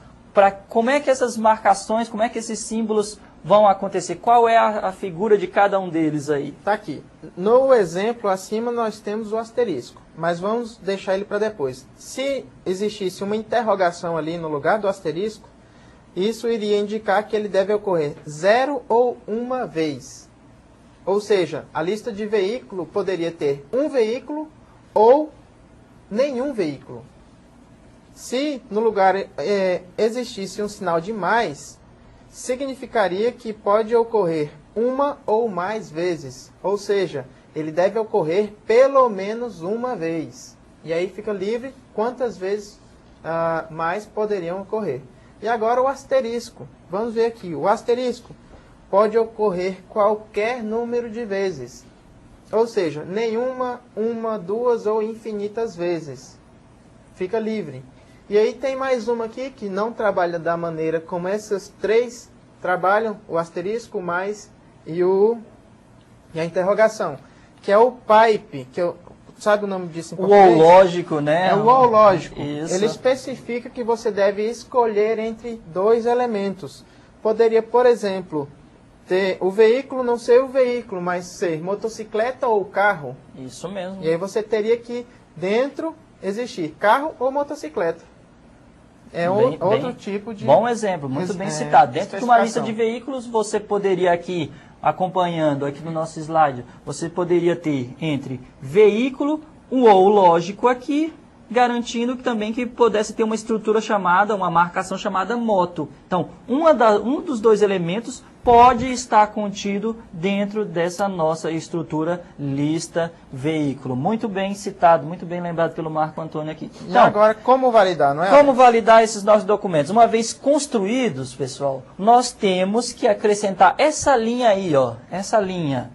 como é que essas marcações, como é que esses símbolos vão acontecer? Qual é a figura de cada um deles aí? Tá aqui. No exemplo acima nós temos o asterisco, mas vamos deixar ele para depois. Se existisse uma interrogação ali no lugar do asterisco, isso iria indicar que ele deve ocorrer 0 ou uma vez. Ou seja, a lista de veículo poderia ter um veículo ou nenhum veículo. Se no lugar existisse um sinal de mais, significaria que pode ocorrer uma ou mais vezes. Ou seja, ele deve ocorrer pelo menos uma vez. E aí fica livre quantas vezes mais poderiam ocorrer. E agora o asterisco. Vamos ver aqui. O asterisco pode ocorrer qualquer número de vezes. Ou seja, nenhuma, uma, duas ou infinitas vezes. Fica livre. E aí tem mais uma aqui que não trabalha da maneira como essas três trabalham, o asterisco, o mais e a interrogação, que é o pipe, sabe o nome disso em português? O ou lógico, né? É o ou lógico. Isso. Ele especifica que você deve escolher entre dois elementos. Poderia, por exemplo, ter o veículo não ser o veículo, mas ser motocicleta ou carro. Isso mesmo. E aí você teria que dentro existir carro ou motocicleta. É outro tipo de... Bom exemplo, muito bem citado. Dentro de uma lista de veículos, você poderia aqui, acompanhando aqui no nosso slide, você poderia ter entre veículo, o ou lógico aqui, garantindo também que pudesse ter uma estrutura chamada, uma marcação chamada moto. Então, um dos dois elementos pode estar contido dentro dessa nossa estrutura lista veículo. Muito bem citado, muito bem lembrado pelo Marco Antônio aqui. Então, e agora, como validar, não é? Como validar esses nossos documentos? Uma vez construídos, pessoal, nós temos que acrescentar essa linha aí, ó, essa linha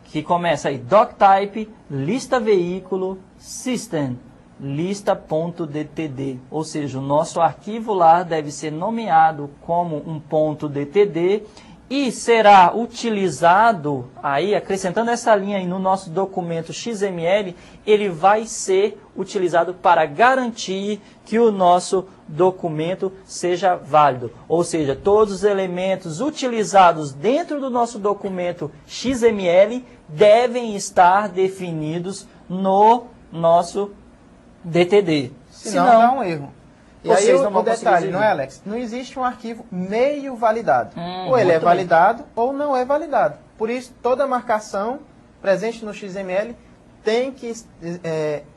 que começa aí, doctype, lista veículo, system, lista.dtd, ou seja, o nosso arquivo lá deve ser nomeado como um ponto .dtd e será utilizado, aí acrescentando essa linha aí no nosso documento XML, ele vai ser utilizado para garantir que o nosso documento seja válido. Ou seja, todos os elementos utilizados dentro do nosso documento XML devem estar definidos no nosso DTD. Senão dá um erro. E aí o detalhe, não é, Alex? Não existe um arquivo meio validado. Ou ele é validado ou não é validado. Por isso, toda marcação presente no XML tem que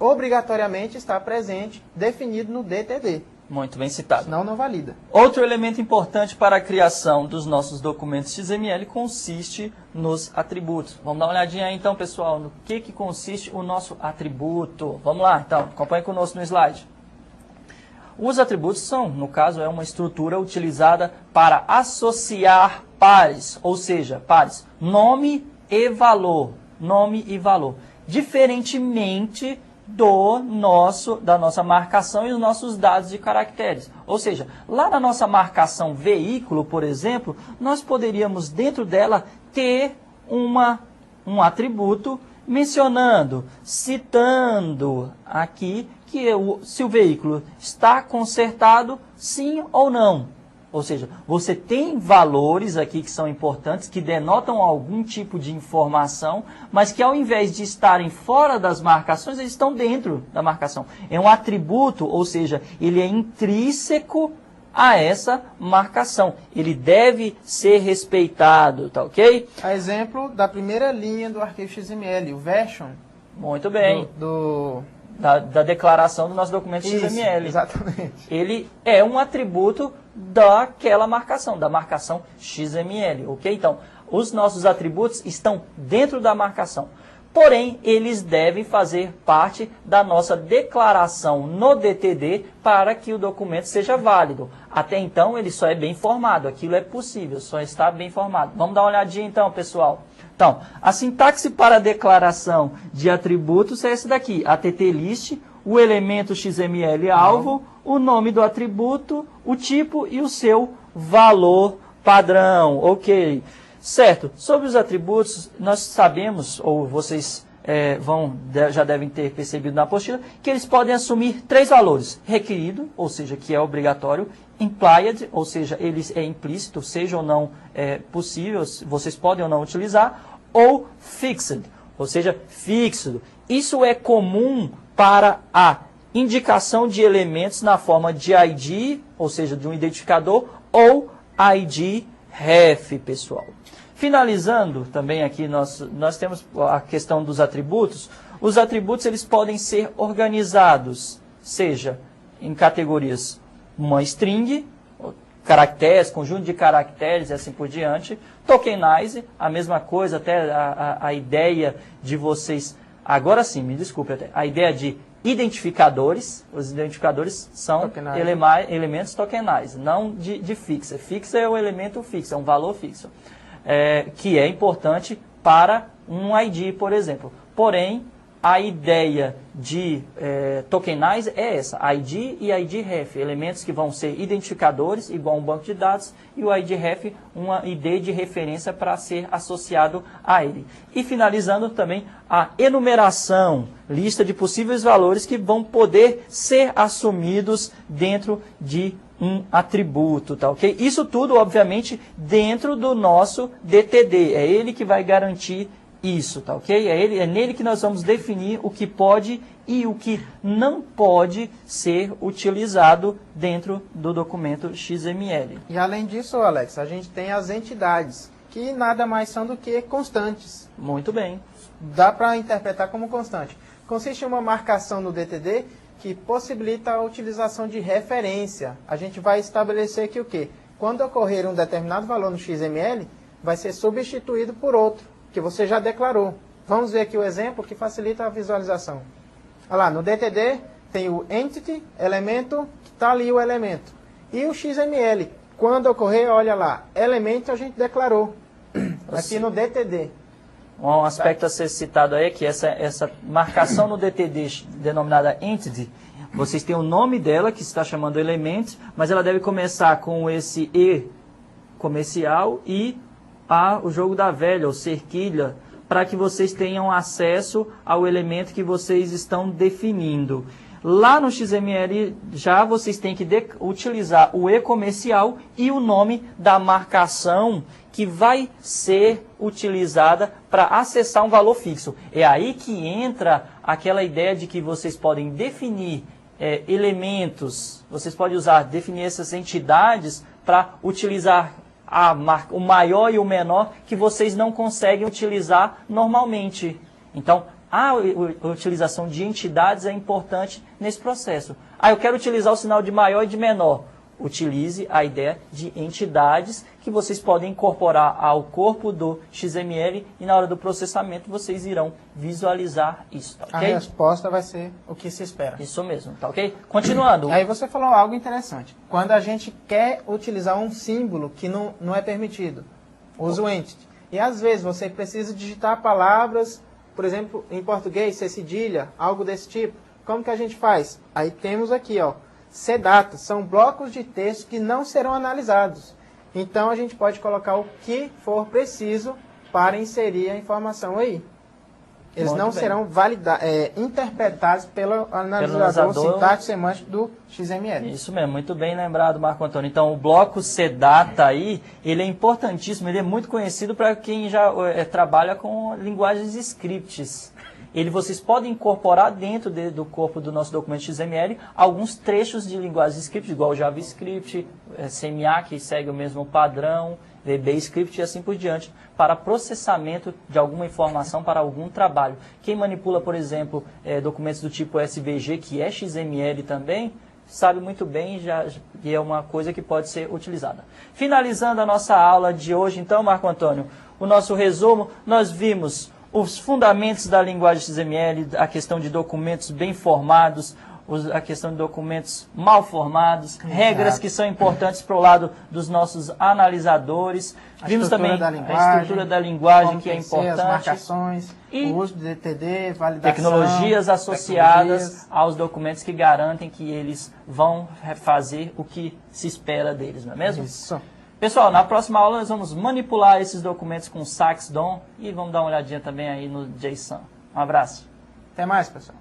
obrigatoriamente estar presente, definido no DTD. Muito bem citado. Senão não valida. Outro elemento importante para a criação dos nossos documentos XML consiste nos atributos. Vamos dar uma olhadinha aí então, pessoal, no que consiste o nosso atributo. Vamos lá, então, acompanhe conosco no slide. Os atributos são, no caso, é uma estrutura utilizada para associar pares, ou seja, pares, nome e valor. Nome e valor. Diferentemente da nossa marcação e os nossos dados de caracteres. Ou seja, lá na nossa marcação veículo, por exemplo, nós poderíamos dentro dela ter um atributo mencionando, citando aqui que se o veículo está consertado, sim ou não. Ou seja, você tem valores aqui que são importantes, que denotam algum tipo de informação, mas que ao invés de estarem fora das marcações, eles estão dentro da marcação. É um atributo, ou seja, ele é intrínseco a essa marcação. Ele deve ser respeitado, tá ok? A exemplo da primeira linha do arquivo XML, o version. Muito bem. Da declaração do nosso documento XML. Exatamente. Ele é um atributo daquela marcação, da marcação XML, ok? Então, os nossos atributos estão dentro da marcação. Porém, eles devem fazer parte da nossa declaração no DTD para que o documento seja válido. Até então, ele só é bem formado. Aquilo é possível, só está bem formado. Vamos dar uma olhadinha então, pessoal. Então, a sintaxe para a declaração de atributos é essa daqui. ATT-list, o elemento XML alvo, o nome do atributo, o tipo e o seu valor padrão. Ok. Certo. Sobre os atributos, nós sabemos, ou vocês já devem ter percebido na apostila, que eles podem assumir 3 valores. Requerido, ou seja, que é obrigatório. Implied, ou seja, ele é implícito, seja ou não possível, vocês podem ou não utilizar. Ou fixed, ou seja, fixo. Isso é comum para a indicação de elementos na forma de ID, ou seja, de um identificador, ou ID ref, pessoal. Finalizando, também aqui nós temos a questão dos atributos. Os atributos eles podem ser organizados, seja em categorias uma string, caracteres, conjunto de caracteres e assim por diante. Tokenize, a mesma coisa, até a ideia de vocês... Agora sim, me desculpe, até, a ideia de identificadores, os identificadores são elementos tokenize, não de fixa. Fixa é o elemento fixo, é um valor fixo, que é importante para um ID, por exemplo. Porém, a ideia de tokenize é essa, ID e ID ref, elementos que vão ser identificadores, igual um banco de dados, e o ID ref, uma ID de referência para ser associado a ele. E finalizando também a enumeração, lista de possíveis valores que vão poder ser assumidos dentro de um atributo, tá ok? Isso tudo, obviamente, dentro do nosso DTD, é ele que vai garantir isso, tá ok? É nele que nós vamos definir o que pode e o que não pode ser utilizado dentro do documento XML. E além disso, Alex, a gente tem as entidades, que nada mais são do que constantes. Muito bem. Dá para interpretar como constante. Consiste em uma marcação no DTD que possibilita a utilização de referência. A gente vai estabelecer que o quê? Quando ocorrer um determinado valor no XML, vai ser substituído por outro, que você já declarou. Vamos ver aqui o exemplo que facilita a visualização. Olha lá, no DTD tem o entity, elemento, que está ali o elemento. E o XML, quando ocorrer, olha lá, elemento a gente declarou. Aqui no DTD. Um aspecto a ser citado aí é que essa marcação no DTD denominada entity, vocês têm o nome dela, que se está chamando element, mas ela deve começar com esse E comercial e o jogo da velha, ou cerquilha, para que vocês tenham acesso ao elemento que vocês estão definindo. Lá no XML já vocês têm que utilizar o e-comercial e o nome da marcação que vai ser utilizada para acessar um valor fixo. É aí que entra aquela ideia de que vocês podem definir elementos, vocês podem definir essas entidades para utilizar o maior e o menor que vocês não conseguem utilizar normalmente. Então, a utilização de entidades é importante nesse processo. Eu quero utilizar o sinal de maior e de menor. Utilize a ideia de entidades que vocês podem incorporar ao corpo do XML e na hora do processamento vocês irão visualizar isso, tá ok? A resposta vai ser o que se espera. Isso mesmo, tá ok? Continuando. Aí você falou algo interessante. Quando a gente quer utilizar um símbolo que não é permitido, usa o entity. E às vezes você precisa digitar palavras, por exemplo, em português, C cedilha, algo desse tipo. Como que a gente faz? Aí temos aqui, ó, CData, são blocos de texto que não serão analisados. Então a gente pode colocar o que for preciso para inserir a informação aí. Eles não serão interpretados pelo analisador sintático semântico do XML. Isso mesmo, muito bem lembrado, Marco Antônio. Então, o bloco CData aí, ele é importantíssimo, ele é muito conhecido para quem já trabalha com linguagens scripts. Vocês podem incorporar dentro do corpo do nosso documento XML alguns trechos de linguagem script, igual o JavaScript, CMA, que segue o mesmo padrão, VBScript e assim por diante, para processamento de alguma informação para algum trabalho. Quem manipula, por exemplo, documentos do tipo SVG, que é XML também, sabe muito bem que é uma coisa que pode ser utilizada. Finalizando a nossa aula de hoje, então, Marco Antônio, o nosso resumo, nós vimos os fundamentos da linguagem XML, a questão de documentos bem formados, a questão de documentos mal formados, regras que são importantes para o lado dos nossos analisadores. Vimos também a estrutura da linguagem, que é importante. As marcações, o uso de DTD, validação. Tecnologias associadas aos documentos que garantem que eles vão fazer o que se espera deles, não é mesmo? Isso. Pessoal, na próxima aula nós vamos manipular esses documentos com Saxdom e vamos dar uma olhadinha também aí no JSON. Um abraço. Até mais, pessoal.